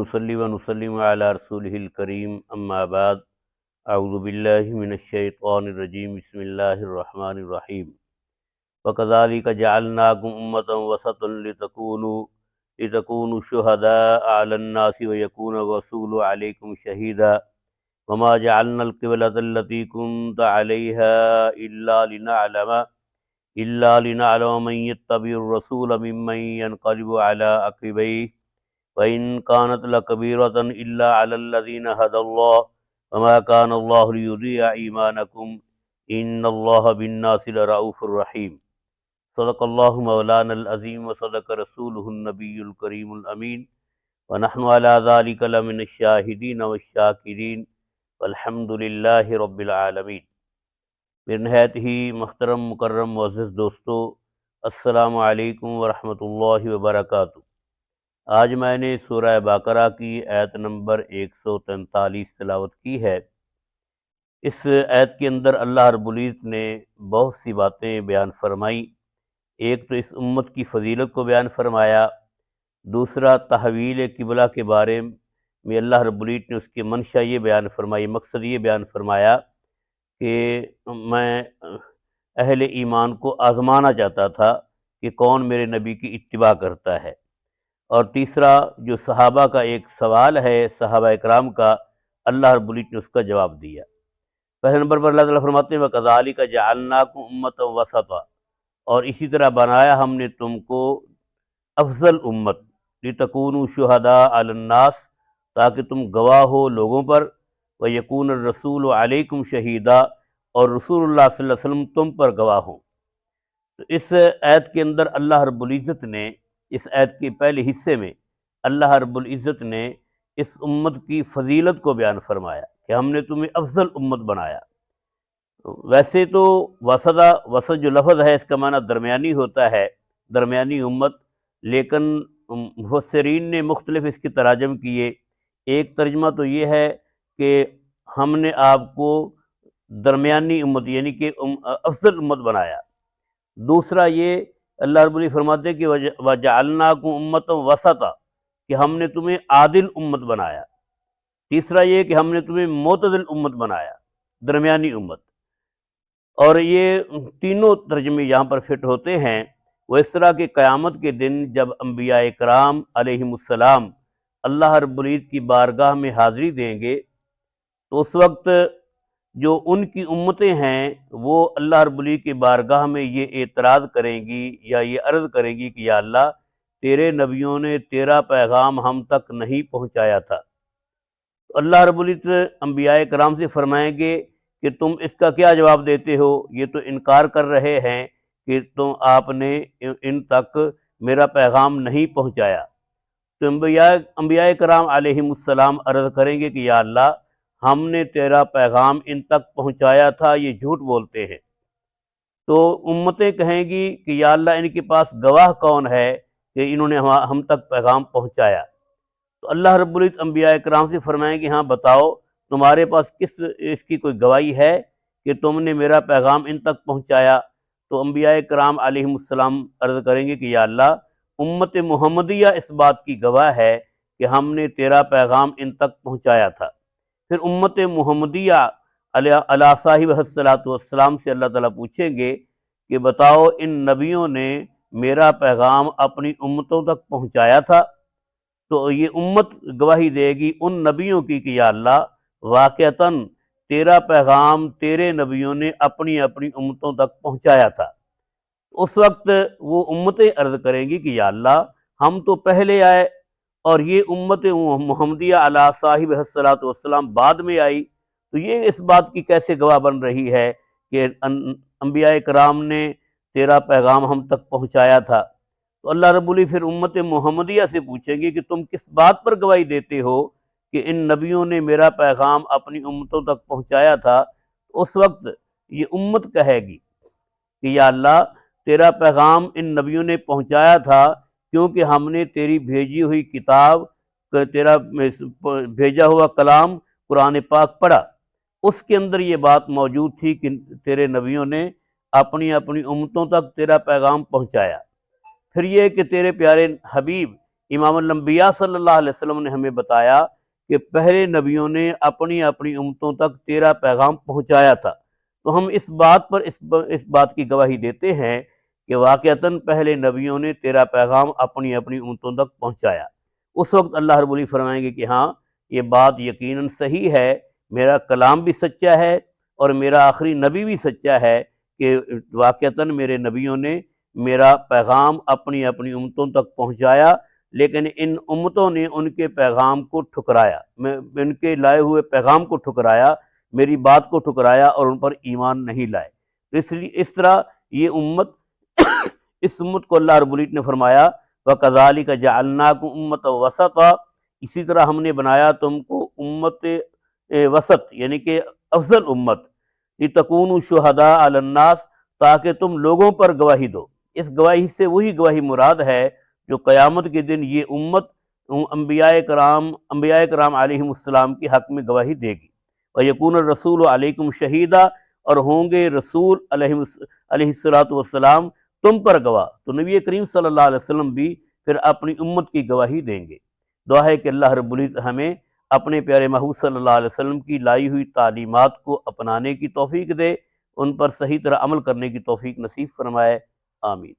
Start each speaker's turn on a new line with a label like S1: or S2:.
S1: ونصلي ونسلم على رسوله الكريم اما بعد اعوذ باللہ من الشیطان الرجیم بسم اللہ الرحمن الرحیم وَكَذَلِكَ جَعَلْنَاكُمْ أُمَّةً وَسَطًا لِتَكُونُوا شُهَدَاءَ عَلَى النَّاسِ وَيَكُونَ الرَّسُولُ عَلَيْكُمْ شَهِيدًا وَمَا جَعَلْنَا الْقِبْلَةَ الَّتِي كُنْتَ عَلَيْهَا إِلَّا لِنَعْلَمَ مَن يَتَّبِعُ الرَّسُولَ مِمَّن يَنقَلِبُ عَلَى عَقِبَيْهِ وَإِن كَانَتْ لَكَبِيرَةً إِلَّا عَلَى الَّذِينَ هَدَى اللَّهُ وَمَا كَانَ اللَّهُ لِيُضِيعَ إِيمَانَكُمْ إِنَّ اللَّهَ بِالنَّاسِ لَرَءُوفٌ رَحِيمٌ صدق اللہ مولانا العظیم وصدق رسولہ النبی الکریم الامین ونحن علی ذلک لمن الشاہدین والشاکرین والحمد للہ رب العالمین۔ میرے نہایت ہی محترم مکرم معزز دوستو، السلام علیکم ورحمۃ اللہ وبرکاتہ۔ آج میں نے سورہ بقرہ کی آیت نمبر 143 تلاوت کی ہے۔ اس آیت کے اندر اللہ رب العزت نے بہت سی باتیں بیان فرمائیں۔ ایک تو اس امت کی فضیلت کو بیان فرمایا، دوسرا تحویل قبلہ کے بارے میں اللہ رب العزت نے اس کے منشا یہ بیان فرمائی، مقصد یہ بیان فرمایا کہ میں اہل ایمان کو آزمانا چاہتا تھا کہ کون میرے نبی کی اتباع کرتا ہے۔ اور تیسرا جو صحابہ کا ایک سوال ہے، صحابہ اکرام کا، اللہ رب العزت نے اس کا جواب دیا۔ پہلے نمبر پر اللہ تعالیٰ فرماتے ہیں وَكَذَلِكَ جَعَلْنَاكُمْ أُمَّةً وَسَطًا، اور اسی طرح بنایا ہم نے تم کو افضل امت، لِتَكُونُوا شُهَدَاءَ عَلَى النَّاسِ، تاکہ تم گواہ ہو لوگوں پر، وَيَكُونَ الرَّسُولُ عَلَيْكُمْ شَهِيدًا، اور رسول اللہ صلی اللہ علیہ وسلم تم پر گواہ ہوں۔ تو اس آیت کے اندر اللہ رب العزت نے، اس آیت کے پہلے حصے میں اللہ رب العزت نے اس امت کی فضیلت کو بیان فرمایا کہ ہم نے تمہیں افضل امت بنایا۔ ویسے تو وسط جو لفظ ہے اس کا معنی درمیانی ہوتا ہے، درمیانی امت، لیکن مفسرین نے مختلف اس کے تراجم کیے۔ ایک ترجمہ تو یہ ہے کہ ہم نے آپ کو درمیانی امت یعنی کہ افضل امت بنایا۔ دوسرا یہ اللہ رب العزت فرماتے ہیں کہ وَجَعَلْنَاكُمْ أُمَّةً وَسَطًا، کہ ہم نے تمہیں عادل امت بنایا۔ تیسرا یہ کہ ہم نے تمہیں معتدل امت بنایا، درمیانی امت۔ اور یہ تینوں ترجمے یہاں پر فٹ ہوتے ہیں۔ وہ اس طرح کہ قیامت کے دن جب انبیاء کرام علیہم السلام اللہ رب العزت کی بارگاہ میں حاضری دیں گے تو اس وقت جو ان کی امتیں ہیں وہ اللہ رب العزت کی بارگاہ میں یہ اعتراض کریں گی یا یہ عرض کریں گی کہ یا اللہ، تیرے نبیوں نے تیرا پیغام ہم تک نہیں پہنچایا تھا۔ تو اللہ رب العزت انبیاء کرام سے فرمائیں گے کہ تم اس کا کیا جواب دیتے ہو؟ یہ تو انکار کر رہے ہیں کہ آپ نے ان تک میرا پیغام نہیں پہنچایا۔ تو انبیاء کرام علیہم السلام عرض کریں گے کہ یا اللہ، ہم نے تیرا پیغام ان تک پہنچایا تھا، یہ جھوٹ بولتے ہیں۔ تو امتیں کہیں گی کہ یا اللہ، ان کے پاس گواہ کون ہے کہ انہوں نے ہم تک پیغام پہنچایا؟ تو اللہ رب العزت انبیاء کرام سے فرمائیں گے ہاں بتاؤ، تمہارے پاس اس کی کوئی گواہی ہے کہ تم نے میرا پیغام ان تک پہنچایا؟ تو انبیاء کرام علیہم السلام عرض کریں گے کہ یا اللہ، امت محمدیہ اس بات کی گواہ ہے کہ ہم نے تیرا پیغام ان تک پہنچایا تھا۔ پھر امت محمدیہ علیہ صاحب والسلام سے اللہ تعالیٰ پوچھیں گے کہ بتاؤ، ان نبیوں نے میرا پیغام اپنی امتوں تک پہنچایا تھا؟ تو یہ امت گواہی دے گی ان نبیوں کی کہ یا اللہ، واقعتاً تیرا پیغام تیرے نبیوں نے اپنی اپنی امتوں تک پہنچایا تھا۔ اس وقت وہ امتیں عرض کریں گی کہ یا اللہ، ہم تو پہلے آئے اور یہ امت محمدیہ علیہ صاحب والسلام بعد میں آئی، تو یہ اس بات کی کیسے گواہ بن رہی ہے کہ انبیاء کرام نے تیرا پیغام ہم تک پہنچایا تھا؟ تو اللہ رب العزت پھر امت محمدیہ سے پوچھیں گے کہ تم کس بات پر گواہی دیتے ہو کہ ان نبیوں نے میرا پیغام اپنی امتوں تک پہنچایا تھا؟ اس وقت یہ امت کہے گی کہ یا اللہ، تیرا پیغام ان نبیوں نے پہنچایا تھا کیونکہ ہم نے تیری بھیجی ہوئی کتاب، تیرا بھیجا ہوا کلام قرآن پاک پڑھا، اس کے اندر یہ بات موجود تھی کہ تیرے نبیوں نے اپنی اپنی امتوں تک تیرا پیغام پہنچایا۔ پھر یہ کہ تیرے پیارے حبیب امام الانبیاء صلی اللہ علیہ وسلم نے ہمیں بتایا کہ پہلے نبیوں نے اپنی اپنی امتوں تک تیرا پیغام پہنچایا تھا، تو ہم اس بات کی گواہی دیتے ہیں کہ واقعتاً پہلے نبیوں نے تیرا پیغام اپنی اپنی امتوں تک پہنچایا۔ اس وقت اللہ رب العزت فرمائیں گے کہ ہاں یہ بات یقیناً صحیح ہے، میرا کلام بھی سچا ہے اور میرا آخری نبی بھی سچا ہے کہ واقعتاً میرے نبیوں نے میرا پیغام اپنی اپنی امتوں تک پہنچایا، لیکن ان امتوں نے ان کے پیغام کو ٹھکرایا، ان کے لائے ہوئے پیغام کو ٹھکرایا، میری بات کو ٹھکرایا اور ان پر ایمان نہیں لائے۔ تو اس لیے اس طرح یہ امت اس امت کو اللہ رب العزت نے فرمایا وَكَذَلِكَ جَعَلْنَاكُمْ أُمَّةً وَسَطًا، اسی طرح ہم نے بنایا تم کو امت وسط یعنی کہ افضل امت، لِتَكُونُوا شُهَدَاءَ عَلَى النَّاسِ، تاکہ تم لوگوں پر گواہی دو۔ اس گواہی سے وہی گواہی مراد ہے جو قیامت کے دن یہ امت انبیاء کرام علیہم السلام کے حق میں گواہی دے گی۔ وَيَكُونَ الرَّسُولُ عَلَيْكُمْ شَهِيدًا، اور ہوں گے رسول علیہ السلام تم پر گواہ، تو نبی کریم صلی اللہ علیہ وسلم بھی پھر اپنی امت کی گواہی دیں گے۔ دعا ہے کہ اللہ رب العزت ہمیں اپنے پیارے محبوب صلی اللہ علیہ وسلم کی لائی ہوئی تعلیمات کو اپنانے کی توفیق دے، ان پر صحیح طرح عمل کرنے کی توفیق نصیب فرمائے، آمین۔